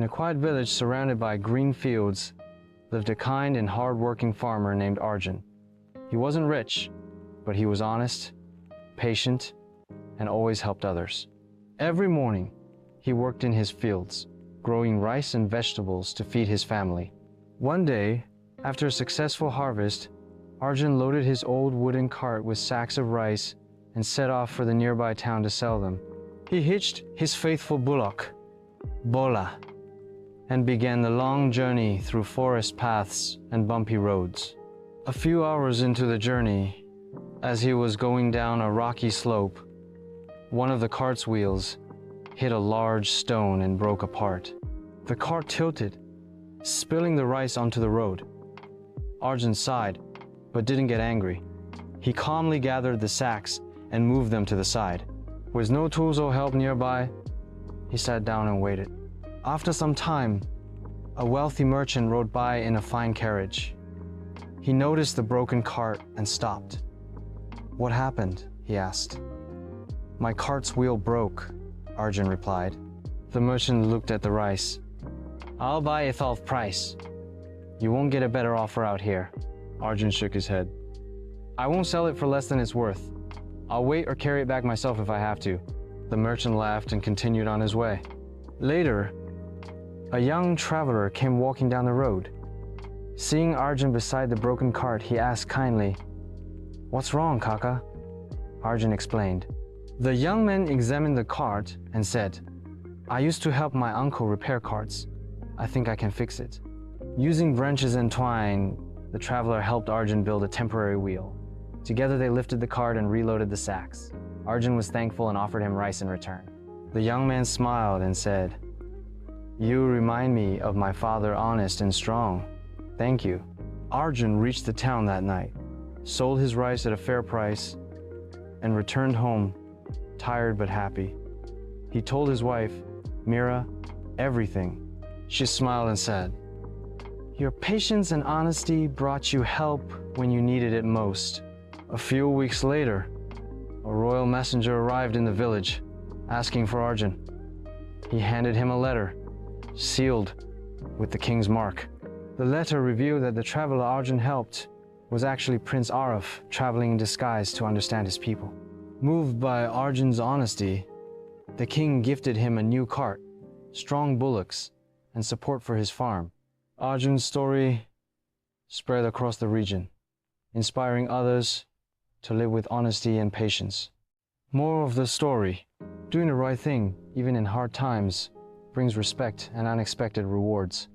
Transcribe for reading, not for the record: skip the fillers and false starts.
In a quiet village surrounded by green fields lived a kind and hard-working farmer named Arjun. He wasn't rich, but he was honest, patient, and always helped others. Every morning, he worked in his fields, growing rice and vegetables to feed his family. One day, after a successful harvest, Arjun loaded his old wooden cart with sacks of rice and set off for the nearby town to sell them. He hitched his faithful bullock, Bola, and began the long journey through forest paths and bumpy roads. A few hours into the journey, as he was going down a rocky slope, one of the cart's wheels hit a large stone and broke apart. The cart tilted, spilling the rice onto the road. Arjun sighed, but didn't get angry. He calmly gathered the sacks and moved them to the side. With no tools or help nearby, he sat down and waited. After some time, a wealthy merchant rode by in a fine carriage. He noticed the broken cart and stopped. "What happened?" he asked. "My cart's wheel broke," Arjun replied. The merchant looked at the rice. "I'll buy it half price. You won't get a better offer out here." Arjun shook his head. "I won't sell it for less than it's worth. I'll wait or carry it back myself if I have to." The merchant laughed and continued on his way. Later, a young traveler came walking down the road. Seeing Arjun beside the broken cart, he asked kindly, "What's wrong, Kaka?" Arjun explained. The young man examined the cart and said, "I used to help my uncle repair carts. I think I can fix it." Using branches and twine, the traveler helped Arjun build a temporary wheel. Together they lifted the cart and reloaded the sacks. Arjun was thankful and offered him rice in return. The young man smiled and said, "You remind me of my father, honest and strong. Thank you." Arjun reached the town that night, sold his rice at a fair price, and returned home, tired but happy. He told his wife, Mira, everything. She smiled and said, "Your patience and honesty brought you help when you needed it most." A few weeks later, a royal messenger arrived in the village, asking for Arjun. He handed him a letter, sealed with the king's mark. The letter revealed that the traveler Arjun helped was actually Prince Araf, traveling in disguise to understand his people. Moved by Arjun's honesty, the king gifted him a new cart, strong bullocks, and support for his farm. Arjun's story spread across the region, inspiring others to live with honesty and patience. Moral of the story: doing the right thing, even in hard times, brings respect and unexpected rewards.